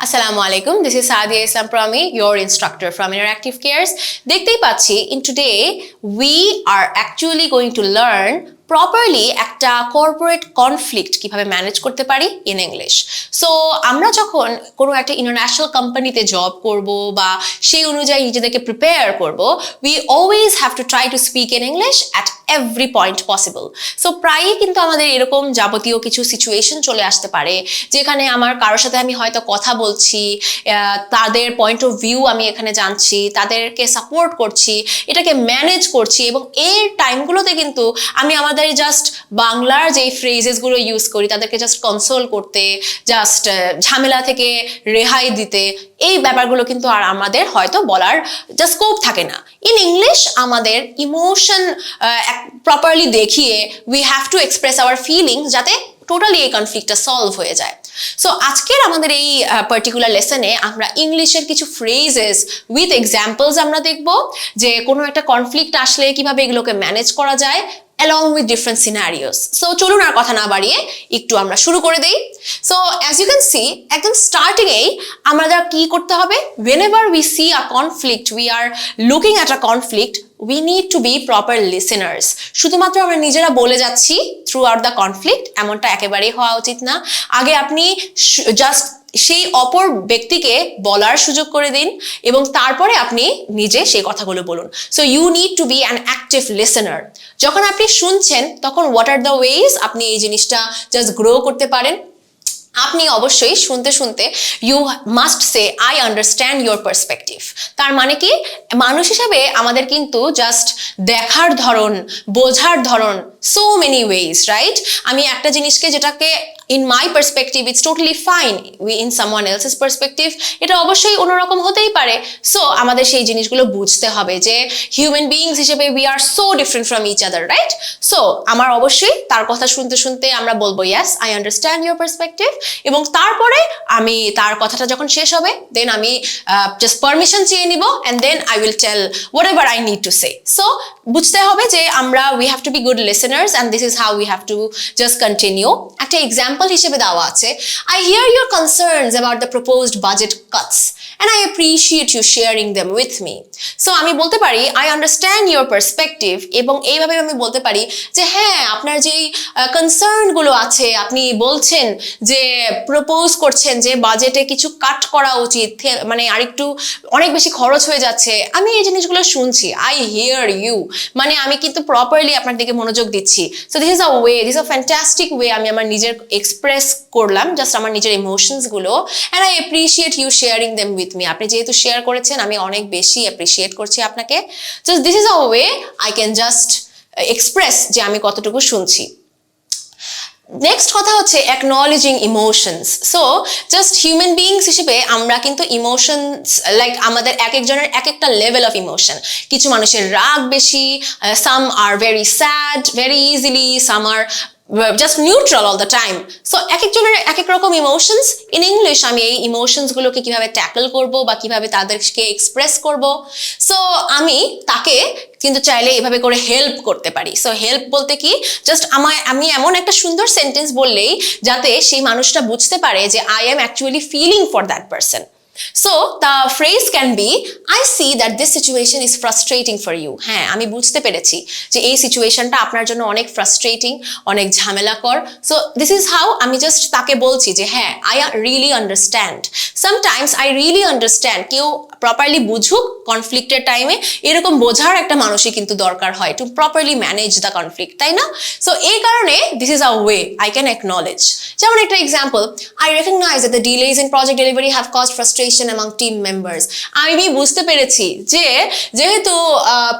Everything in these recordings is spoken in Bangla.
Assalamu alaikum. This is Sadia Islam Prami, your instructor from Interactive Cares. দেখতেই পাচ্ছি, in today we are actually going to learn properly একটা corporate conflict কিভাবে ম্যানেজ করতে পারি in English. So আমরা যখন কোনো একটা ইন্টারন্যাশনাল কোম্পানিতে জব করব বা সেই অনুযায়ী নিজেদেরকে প্রিপেয়ার করব, we always have to try to speak in English at every point possible. So প্রায়ই কিন্তু আমাদের এরকম যাবতীয় কিছু সিচুয়েশন চলে আসতে পারে যেখানে আমার কারোর সাথে আমি হয়তো কথা বলছি, তাদের পয়েন্ট অফ ভিউ আমি এখানে জানছি, তাদেরকে সাপোর্ট করছি, এটাকে ম্যানেজ করছি, এবং এই টাইমগুলোতে কিন্তু আমি আমাদের জাস্ট বাংলার যে ফ্রেজেসগুলো ইউজ করি তাদেরকে জাস্ট কনসোল করতে, জাস্ট ঝামেলা থেকে রেহাই দিতে, এই ব্যাপারগুলো কিন্তু আর আমাদের হয়তো বলার জাস্ট স্কোপ থাকে না। ইন ইংলিশ আমাদের ইমোশন প্রপারলি দেখিয়ে we have to express hour feelings যাতে টোটালি এই কনফ্লিক্টটা সলভ হয়ে যায়। সো আজকের আমাদের এই পার্টিকুলার লেসনে আমরা ইংলিশের কিছু ফ্রেজেস উইথ এক্সাম্পলস আমরা দেখব যে কোনো একটা কনফ্লিক্ট আসলে কিভাবে এগুলোকে ম্যানেজ করা যায় along with different scenarios. So চলুন আর কথা না বাড়িয়ে একটু আমরা শুরু করে দেই। So as you can see, একদম স্টার্টিং এই আমরা কি করতে হবে, whenever we see a conflict, we are looking at a conflict, we need to be proper listeners. শুধুমাত্র আমরা নিজেরা বলে যাচ্ছি throughout the conflict এমনটা একেবারেই হওয়া উচিত না। আগে আপনি জাস্ট সেই অপর ব্যক্তিকে বলার সুযোগ করে দিন এবং তারপরে আপনি নিজে সেই কথাগুলো বলুন। So you need to be an active listener. যখন আপনি শুনছেন তখন হোয়াট আর দ্য ওয়েজ আপনি এই জিনিসটা জাস্ট গ্রো করতে পারেন। আপনি অবশ্যই শুনতে শুনতে you must say I understand your perspective. তার মানে কি, মানুষ হিসাবে আমাদের কিন্তু জাস্ট দেখার ধরন, বোঝার ধরন, সো মেনি ওয়েজ, রাইট? আমি একটা জিনিসকে যেটাকে in my perspective it's totally fine, in someone else's perspective এটা অবশ্যই অন্যরকম হতেই পারে। সো আমাদের সেই জিনিসগুলো বুঝতে হবে যে হিউম্যান বিইংস হিসেবে we are so different from each other, right? So আমার অবশ্যই তার কথা শুনতে শুনতে আমরা বলবো yes I understand your perspective, এবং তারপরে আমি তার কথাটা যখন শেষ হবে দেন আমি জাস্ট পারমিশন চেয়ে নিব and then I will tell whatever I need to say. So বুঝতে হবে যে আমরা we have to be good listeners and this is how we have to just continue. একটা এক্সাম্পল হিসেবে দেওয়া আছে, I hear your concerns about the proposed budget cuts and I appreciate you sharing them with me. So আমি বলতে পারি I understand your perspective, এবং এইভাবে আমি বলতে পারি যে হ্যাঁ আপনার যেই কনসার্ন গুলো আছে, আপনি বলছেন যে প্রপোজ করছেন যে বাজেটে কিছু কাট করা উচিত, মানে আরেকটু অনেক বেশি খরচ হয়ে যাচ্ছে, আমি এই জিনিসগুলো শুনছি, I hear you, মানে আমি কিন্তু প্রপারলি আপনার দিকে মনোযোগ দিচ্ছি। So this is a way, this is a fantastic way আমি আমার নিজের এক্সপ্রেস করলাম জাস্ট আমার নিজের ইমোশনস গুলো, and I appreciate you sharing them with me. আপনি যেহেতু শেয়ার করেছেন আমি অনেক বেশি অ্যাপ্রিশিয়েট করছি আপনাকে। Just this is a way I can just express যে আমি কতটুকু শুনছি। নেক্সট কথা হচ্ছে acknowledging emotions. So just human beings হিসেবে আমরা কিন্তু ইমোশনস লাইক আমাদের এক একজনের এক একটা লেভেল অফ ইমোশন। কিছু মানুষের রাগ বেশি, some are very sad very easily, some are just neutral all the time. So এক একজনের এক এক রকম ইমোশনস। ইন ইংলিশ আমি এই ইমোশনসগুলোকে কিভাবে ট্যাকল করব বা কিভাবে তাদেরকে এক্সপ্রেস করব, সো আমি তাকে কিন্তু চাইলে এভাবে করে হেল্প করতে পারি। সো হেল্প বলতে কি, জাস্ট আমি এমন একটা সুন্দর সেন্টেন্স বললেই যাতে সেই মানুষটা বুঝতে পারে যে I am actually feeling for that person. So the phrase can be I see that this situation is frustrating for you. হ্যাঁ আমি বুঝতে পেরেছি যে এই সিচুয়েশনটা আপনার জন্য অনেক ফ্রাস্ট্রেটিং, অনেক ঝামেলাকর। সো দিস ইজ হাউ আমি জাস্ট তাকে বলছি যে হ্যাঁ I really understand. Sometimes I really understand, কেউ প্রপারলি বুঝুক কনফ্লিক্টের টাইমে, এরকম বোঝার একটা মানুষই কিন্তু দরকার হয় to properly manage the conflict, তাই না? সো এই কারণে this is a way I can acknowledge. যেমন একটা example, I recognize that the delays in project delivery have caused frustration among team members. আমি বুঝতে পেরেছি যে যেহেতু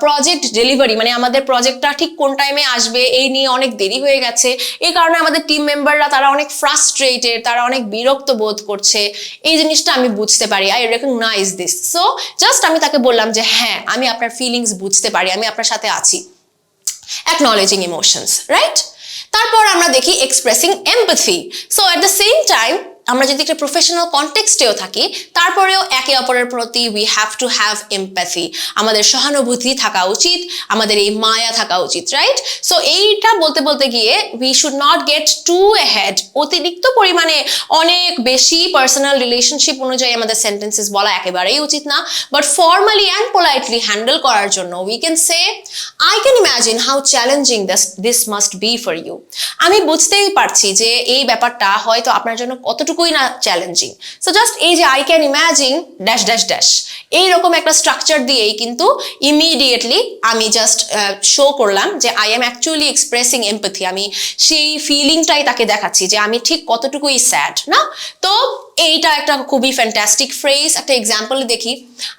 প্রজেক্ট ডেলিভারি মানে আমাদের প্রজেক্টটা ঠিক কোন টাইমে আসবে এই নিয়ে অনেক দেরি হয়ে গেছে, এই কারণে আমাদের টিম মেম্বাররা তারা অনেক ফ্রাস্ট্রেটেড, তারা অনেক বিরক্ত বোধ করছে, এই জিনিসটা আমি বুঝতে পারি। I recognize this. So just আমি তাকে বললাম যে হ্যাঁ আমি আপনার ফিলিংস বুঝতে পারি, আমি আপনার সাথে আছি। Acknowledging emotions, right? তারপর আমরা দেখি expressing empathy. So at the same time আমরা যদি একটা প্রফেশনাল কনটেক্সটেও থাকি তারপরেও একে অপরের প্রতি we have to have empathy, আমাদের সহানুভূতি থাকা উচিত, আমাদের এই মায়া থাকা উচিত, রাইট? সো এইটা বলতে বলতে গিয়ে we should not get too ahead, অতিরিক্ত পরিমাণে অনেক বেশি পার্সোনাল রিলেশনশিপ অনুযায়ী আমাদের সেন্টেন্সেস বলা একেবারেই উচিত না, but formally and politely handle করার জন্য we can say I can imagine how challenging this must be for you. আমি বুঝতেই পারছি যে এই ব্যাপারটা হয়তো আপনার জন্য কতটুকুই না চ্যালেঞ্জিং। সো জাস্ট এই যে I can imagine dash dash dash এইরকম একটা স্ট্রাকচার দিয়েই কিন্তু ইমিডিয়েটলি আমি জাস্ট শো করলাম যে I am actually expressing empathy, আমি সেই ফিলিংটাই তাকে দেখাচ্ছি যে আমি ঠিক কতটুকুই স্যাড না। তো এইটা একটা খুবই ফ্যান্টাস্টিক ফ্রেজ। একটা এক্সাম্পল দেখি,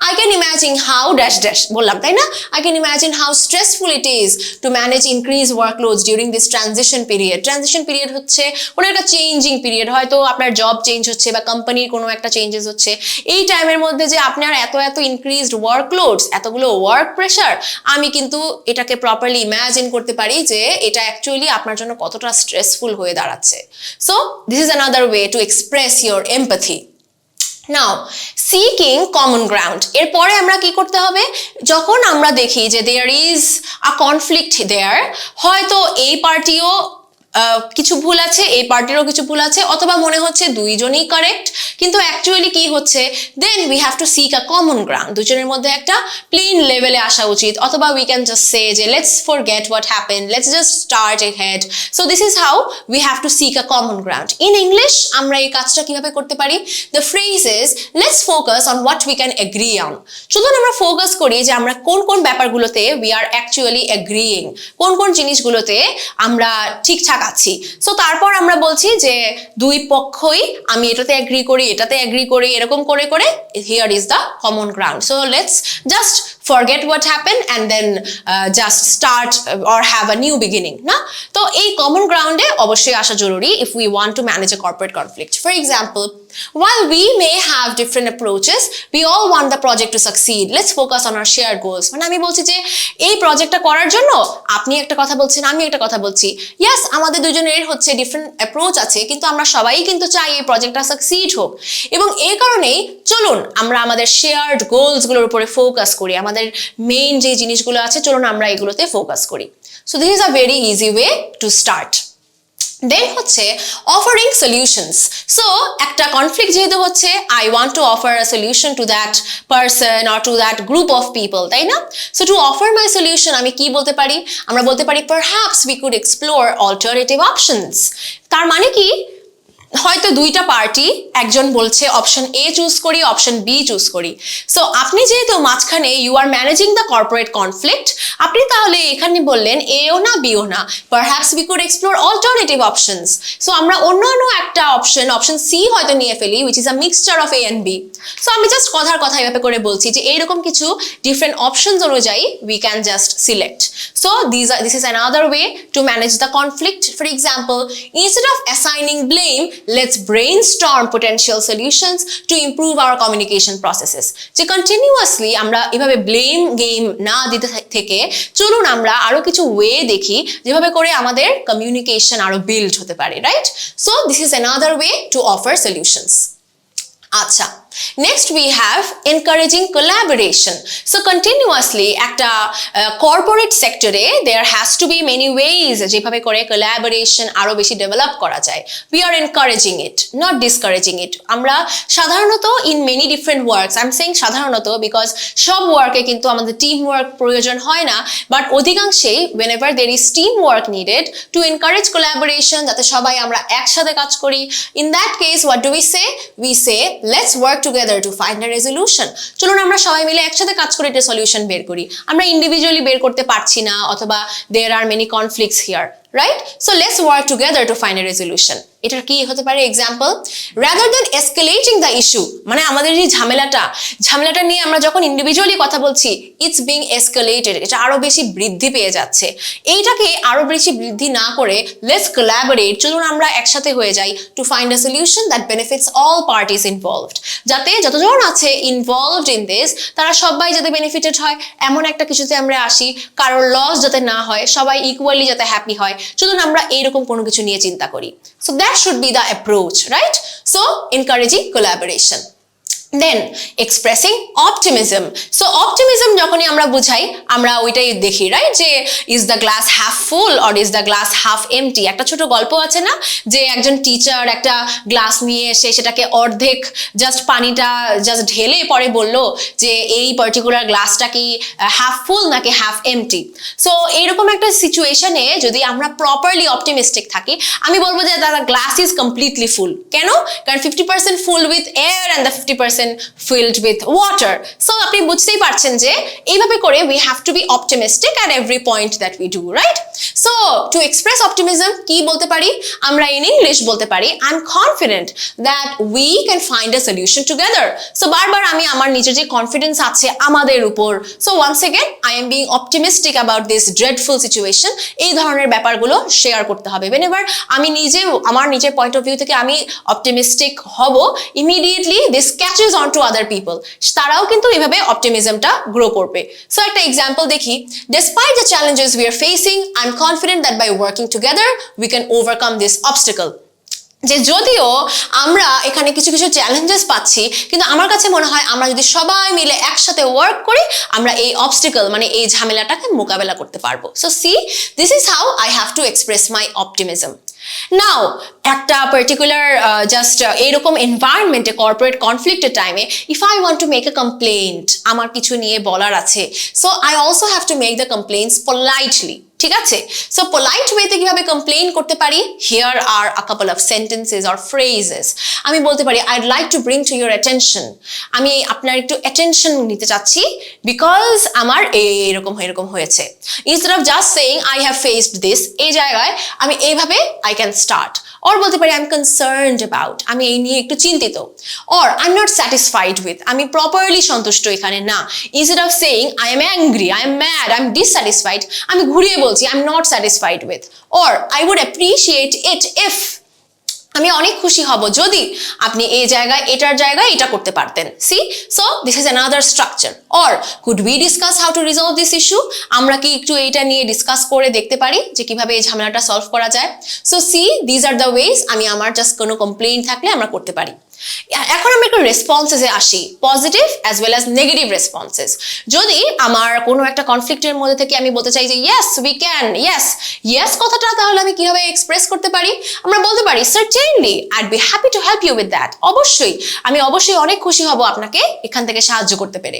I can imagine how dash dash বললাম তাই না, I can imagine how stressful it is to manage increase workloads during this transition period. Transition period হচ্ছে কোনো একটা চেঞ্জিং পিরিয়ড, হয়তো আপনার জব চেঞ্জ হচ্ছে বা কোম্পানির কোনো একটা চেঞ্জেস হচ্ছে, এই টাইমের মধ্যে যে আপনার এত ইনক্রিজড ওয়ার্কলোডস, এতগুলো ওয়ার্ক প্রেশার, আমি কিন্তু এটাকে প্রপারলি ইম্যাজিন করতে পারি যে এটা অ্যাকচুয়ালি আপনার জন্য কতটা স্ট্রেসফুল হয়ে দাঁড়াচ্ছে। So this is another way to express your empathy. Now seeking common ground, এরপরে আমরা কি করতে হবে, যখন আমরা দেখি যে দেয়ার ইজ আ কনফ্লিক্ট দেয়ার, হয়তো এই পার্টিও কিছু ভুল আছে, এই পার্টিরও কিছু ভুল আছে, অথবা মনে হচ্ছে দুইজনই কারেক্ট, কিন্তু অ্যাকচুয়ালি কি হচ্ছে, then we have to seek a common ground, দুজনের মধ্যে একটা প্লেন লেভেলে আসা উচিত, অথবা উই ক্যান জাস্ট সে যে let's forget what happen, let's just start ahead. So this is how we have to seek a common ground. In English আমরা এই কাজটা কিভাবে করতে পারি, the phrase is let's focus on what we can agri on. শুধু আমরা ফোকাস করি যে আমরা কোন কোন ব্যাপারগুলোতে উই আর অ্যাকচুয়ালি এগ্রিইং, কোন কোন জিনিসগুলোতে আমরা ঠিকঠাক আছি। সো তারপর আমরা বলছি যে দুই পক্ষই আমি এটাতে এগ্রি করি, এটাতে এগ্রি করি, এরকম করে করে here is the common ground. So let's just forget what happened and then just start or have a new beginning না। তো এই কমন গ্রাউন্ডে অবশ্যই আসা জরুরি if we want to manage a corporate conflict. For example, while we may have different approaches, we all want the project to succeed. Let's focus on our shared goals. মানে আমি বলছি যে এই প্রজেক্টটা করার জন্য আপনি একটা কথা বলছেন, আমি একটা কথা বলছি, ইয়েস আমাদের দুজনের হচ্ছে ডিফারেন্ট অ্যাপ্রোচ আছে, কিন্তু আমরা সবাই কিন্তু চাই এই প্রজেক্টটা সাকসিড হোক, এবং এই কারণেই চলুন আমরা আমাদের শেয়ার্ড গোলসগুলোর উপরে ফোকাস করি, আমাদের মেইন যে জিনিসগুলো আছে চলুন আমরা এগুলোতে ফোকাস করি। So this is a very easy way to start. Then হচ্ছে অফারিং সলিউশনস। সো একটা কনফ্লিক্ট যেহেতু হচ্ছে, I want to offer a solution to that person or to that group of people, তাই না? So to offer my solution আমি কি বলতে পারি, আমরা বলতে পারি perhaps we could explore alternative options. তার মানে কি, হয়তো দুইটা পার্টি, একজন বলছে অপশন এ চুজ করি, অপশন বি চুজ করি। সো আপনি যেহেতু মাঝখানে you are managing the corporate conflict, আপনি তাহলে এখানে বললেন এও না বিও না, perhaps we could explore alternative options. So আমরা অন্য একটা অপশন সি হয়তো নিয়ে ফেলি which is a mixture of A and B. So আমি জাস্ট কথার কথা এভাবে করে বলছি যে এইরকম কিছু ডিফারেন্ট অপশনস অনুযায়ী we can just select. So this is another way to manage the conflict. For example, instead of assigning blame, let's brainstorm potential solutions to improve our communication processes. যে কন্টিনিউয়াসলি আমরা এভাবে ব্লেম গেম না দিতে থেকে চলুন আমরা আরো কিছু ওয়ে দেখি যেভাবে করে আমাদের কমিউনিকেশন আরো বিল্ড হতে পারে, right? So this is another way to offer solutions. আচ্ছা, next we have encouraging collaboration. So continuously একটা corporate sector A there has to be many ways যেভাবে করে collaboration আরো বেশি ডেভেলপ করা যায়। We are encouraging it, not discouraging it. আমরা সাধারণত in many different works, I'm saying সাধারণত because সব ওয়ার্কে কিন্তু আমাদের টিম ওয়ার্ক প্রয়োজন হয় না, but অধিকাংশেই whenever there is team work needed to encourage collaboration, যাতে সবাই আমরা একসাথে কাজ করি, in that case what do we say? We say let's work together to find a resolution. চলুন আমরা সবাই মিলে একসাথে কাজ করে একটা সলিউশন বের করি, আমরা ইন্ডিভিজুয়ালি বের করতে পারছি না, অথবা there are many conflicts here, right? So let's work together to find a resolution. এটার কি হতে পারে example, rather than escalating the issue, মানে আমাদের এই ঝামেলাটা নিয়ে আমরা যখন ইন্ডিভিজুয়ালি কথা বলছি, it's being escalated, এটা আরো বেশি বৃদ্ধি পেয়ে যাচ্ছে। এইটাকে আরো বেশি বৃদ্ধি না করে let's collaborate, চলুন আমরা একসাথে হয়ে যাই to find a solution that benefits all parties involved, যাতে যতজন আছে involved in this তারা সবাই যাতে বেনিফিটেড হয়, এমন একটা কিছুতে আমরা আসি, কারোর লস যাতে না হয়, সবাই ইকুয়ালি যাতে হ্যাপি হয়, চলুন আমরা এইরকম কোনো কিছু নিয়ে চিন্তা করি। So that should be the approach, right? So encouraging collaboration. Then expressing optimism. So optimism যখনই আমরা বুঝাই আমরা ওইটাই দেখি, রাইট, যে is the glass half full or is the glass half empty. একটা ছোট গল্প আছে না, যে একজন টিচার একটা গ্লাস নিয়ে এসে সেটাকে অর্ধেক জাস্ট পানিটা জাস্ট ঢেলে পরে বললো যে এই পার্টিকুলার গ্লাসটা কি হাফ ফুল নাকি হাফ এমটি। সো এইরকম একটা সিচুয়েশনে যদি আমরা প্রপারলি অপটিমিস্টিক থাকি, আমি বলবো যে the glass is completely full. কেন? কারণ 50% full with air and the 50% filled with water. So আপনি বুঝতেই পারছেন যে এইভাবে করে we have to be optimistic at every point that we do, right? So to express optimism কি বলতে পারি আমরা? in English বলতে পারি I'm confident that we can find a solution together. So বারবার আমি আমার নিজের যে কনফিডেন্স আছে আমাদের উপর, so once again I am being optimistic about this dreadful situation, এই ধরনের ব্যাপারগুলো শেয়ার করতে হবে। whenever আমি নিজে আমার নিজের পয়েন্ট অফ ভিউ থেকে আমি অপটিমিস্টিক হব, immediately this catches on to other people, তারাও কিন্তু এইভাবে অপটিমিজমটা গ্রো করবে। সো একটা এক্সাম্পল দেখি, despite the challenges we are facing, I'm confident that by working together we can overcome this obstacle. যে যদিও আমরা এখানে কিছু কিছু চ্যালেঞ্জেস পাচ্ছি, কিন্তু আমার কাছে মনে হয় আমরা যদি সবাই মিলে একসাথে ওয়ার্ক করি আমরা এই অবস্টিকল মানে এই ঝামেলাটাকে মোকাবেলা করতে পারবো। So see, this is how I have to express my optimism. Now একটা পার্টিকুলার জাস্ট এরকম এনভায়রনমেন্টে কর্পোরেট কনফ্লিক্টের টাইমে if I want to make a complaint, আমার কিছু নিয়ে বলার আছে, so I also have to make the complaints politely. ঠিক আছে? সো পোলাইট ওয়েতে কিভাবে কমপ্লেইন করতে পারি? Here are a couple of sentences or phrases. আমি বলতে পারি I'd like to bring to your attention, আমি আপনার একটু অ্যাটেনশন নিতে চাচ্ছি বিকজ আমার এরকম হয়েছে। Instead of just saying I have faced this, এই জায়গায় আমি এইভাবে আই ক্যান স্টার্ট। অর বলতে পারি আই এম কনসার্নড অ্যাবাউট, আমি এই নিয়ে একটু চিন্তিত। Or I am not satisfied with, আমি প্রপারলি সন্তুষ্ট এখানে না। Instead of saying I am angry, I am mad, I am dissatisfied, আমি ঘুরিয়ে বলছি I am not satisfied with. Or I would appreciate it if, আমি অনেক খুশি হব যদি আপনি এই জায়গায় এটার জায়গায় এটা করতে পারতেন। See, so this is another structure. Or could we discuss how to resolve this issue, আমরা কি একটু এইটা নিয়ে ডিসকাস করে দেখতে পারি যে কিভাবে এই ঝামেলাটা সলভ করা যায়। So see, these are the ways আমি আমার জাস্ট কোনো কমপ্লেইন থাকলে আমরা করতে পারি। এখন আমরা একটু রেসপন্সেসে আসি, positive as well as negative responses. যদি আমার কোনো একটা কনফ্লিক্টের মধ্যে থেকে আমি বলতে চাই যে ইয়েস উই ক্যান, ইয়েস কথাটা তাহলে আমি কিভাবে এক্সপ্রেস করতে পারি? আমরা বলতে পারি certainly I'd be happy to help you with that, অবশ্যই আমি অনেক খুশি হব আপনাকে এখান থেকে সাহায্য করতে পেরে।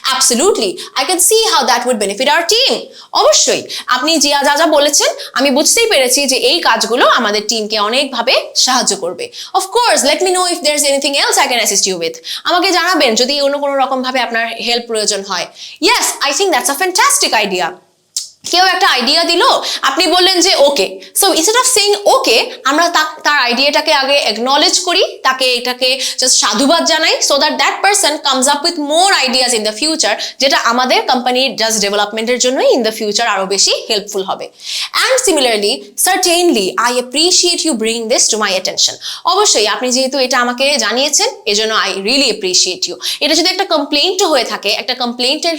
Absolutely I can see how that weed benefit our team, অবশ্যই আপনি যা বলেছেন আমি বুঝতেই পেরেছি যে এই কাজগুলো আমাদের টিমকে অনেকভাবে সাহায্য করবে। Of course let me know if there is anything else I can assist you with, আমাকে জানাবেন যদি অন্য কোনো রকম ভাবে আপনার হেল্প প্রয়োজন হয়। Yes, I think that's a fantastic idea. কেউ একটা আইডিয়া দিল, আপনি বললেন যে ওকে, সো ইনস্টেড অফ সেইং ওকে আমরা তার আইডিয়াটাকে আগে অ্যাকনলেজ করি, তাকে এটাকে জাস্ট সাধুবাদ জানাই, so that person comes up with more ideas in the future, যেটা আমাদের কোম্পানির জাস্ট ডেভেলপমেন্টের জন্যই ইন দ্য ফিউচার আরো বেশি হেল্পফুল হবে। And similarly certainly I appreciate you bring this to my attention, অবশ্যই আপনি যেহেতু এটা আমাকে জানিয়েছেন এজন্য আই রিয়েলি অ্যাপ্রিশিয়েট ইউ। এটা যদি একটা কমপ্লেইন্টও হয়ে থাকে, একটা কমপ্লেইন্টের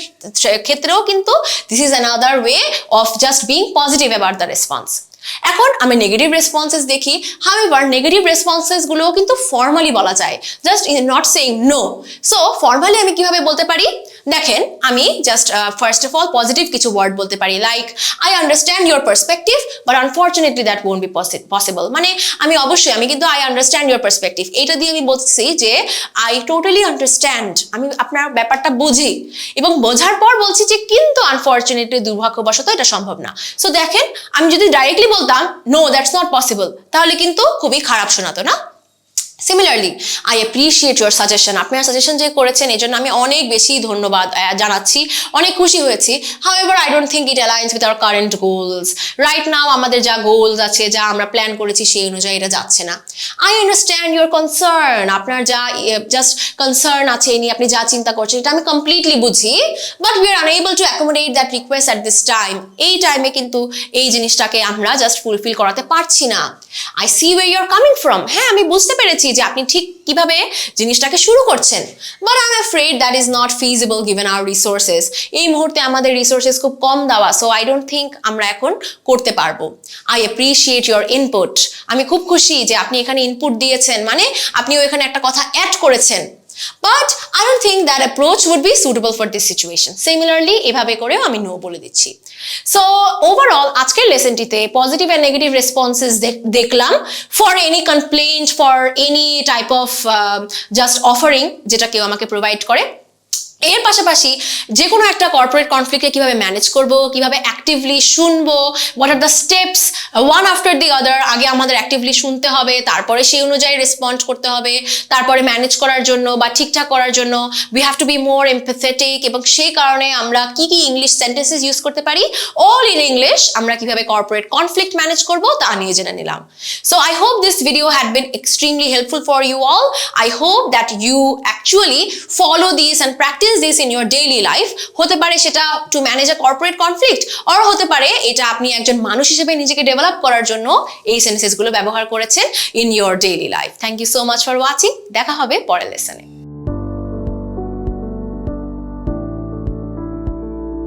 ক্ষেত্রেও কিন্তু this is another way of just being positive about the response. এখন আমি নেগেটিভ রেসপন্সেস দেখি। হাউএভার নেগেটিভ রেসপন্সেস গুলোও কিন্তু ফর্মালি বলা যায়, just not saying no. So formally আমি কিভাবে বলতে পারি? দেখেন, আমি just first of all positive কিছু ওয়ার্ড বলতে পারি, like I understand your perspective but unfortunately that won't be possible. মানে আমি কিন্তু আই আন্ডারস্ট্যান্ড ইউর পার্সপেক্টিভ, এটা দিয়ে আমি বলছি যে আই টোটালি আন্ডারস্ট্যান্ড, আমি আপনার ব্যাপারটা বুঝি, এবং বোঝার পর বলছি যে কিন্তু আনফর্চুনেটলি দুর্ভাগ্যবশত এটা সম্ভব না। সো দেখেন, আমি যদি ডাইরেক্টলি বলতাম নো দ্যাটস নট পসিবল, তাহলে কিন্তু খুবই খারাপ শোনাতো না? Similarly I appreciate your suggestion, আপনার সাজেশন যে করেছেন এই জন্য আমি অনেক বেশি ধন্যবাদ জানাচ্ছি, অনেক খুশি হয়েছি। However I don't think it aligns with our current goals, right now আমাদের যা গোলস আছে, যা আমরা প্ল্যান করেছি সেই অনুযায়ী এটা যাচ্ছে না। আই আন্ডারস্ট্যান্ড ইউর কনসার্ন, আপনার যা জাস্ট কনসার্ন আছে এই নিয়ে আপনি যা চিন্তা করছেন এটা আমি কমপ্লিটলি বুঝি, but we are unable to accommodate that request at this time, এই টাইমে কিন্তু এই জিনিসটাকে আমরা জাস্ট ফুলফিল করাতে পারছি না। I see way you are coming from, হ্যাঁ আমি বুঝতে পেরেছি যে আপনি ঠিক কিভাবে জিনিসটাকে শুরু করছেন, but I am afraid that is not feasible given our resources. এই মুহূর্তে আমাদের রিসোর্সেস খুব কম দেওয়া, সো আই ডোন্ট থিঙ্ক আমরা এখন করতে পারবো। I appreciate your input. আমি খুব খুশি যে আপনি এখানে ইনপুট দিয়েছেন, মানে আপনিও এখানে একটা কথা অ্যাড করেছেন। But I don't think that approach would be suitable for this situation. Similarly, এভাবে করেও আমি নো বলে দিচ্ছি। So overall, আজকের লেসনটিতে পজিটিভ এন্ড নেগেটিভ রেসপন্সেস দেখলাম for any complaint, for any type of just offering যেটা কেউ আমাকে প্রোভাইড করে। এর পাশাপাশি যে কোনো একটা কর্পোরেট কনফ্লিক্টকে কিভাবে ম্যানেজ করব, কিভাবে অ্যাক্টিভলি শুনবো, what are the steps one after the other. আগে আমাদের অ্যাক্টিভলি শুনতে হবে, তারপরে সেই অনুযায়ী রেসপন্ড করতে হবে, তারপরে ম্যানেজ করার জন্য বা ঠিকঠাক করার জন্য we have two be more empathetic, এবং সেই কারণে আমরা কি কি ইংলিশ সেন্টেন্সেস ইউজ করতে পারি, অল ইন ইংলিশ। আমরা কিভাবে কর্পোরেট কনফ্লিক্ট ম্যানেজ করব তা নিয়ে জেনে নিলাম। So I hope this video had been extremely helpful for you all. I hope that you actually follow this and practise this in your daily life. হতে পারে সেটা to manage a corporate conflict, or হতে পারে এটা আপনি একজন মানুষ হিসেবে নিজেকে ডেভেলপ করার জন্য এই সেন্টেন্সেসগুলো ব্যবহার করেছেন in your daily life. Thank you so much for watching. দেখা হবে পরের লেসনে।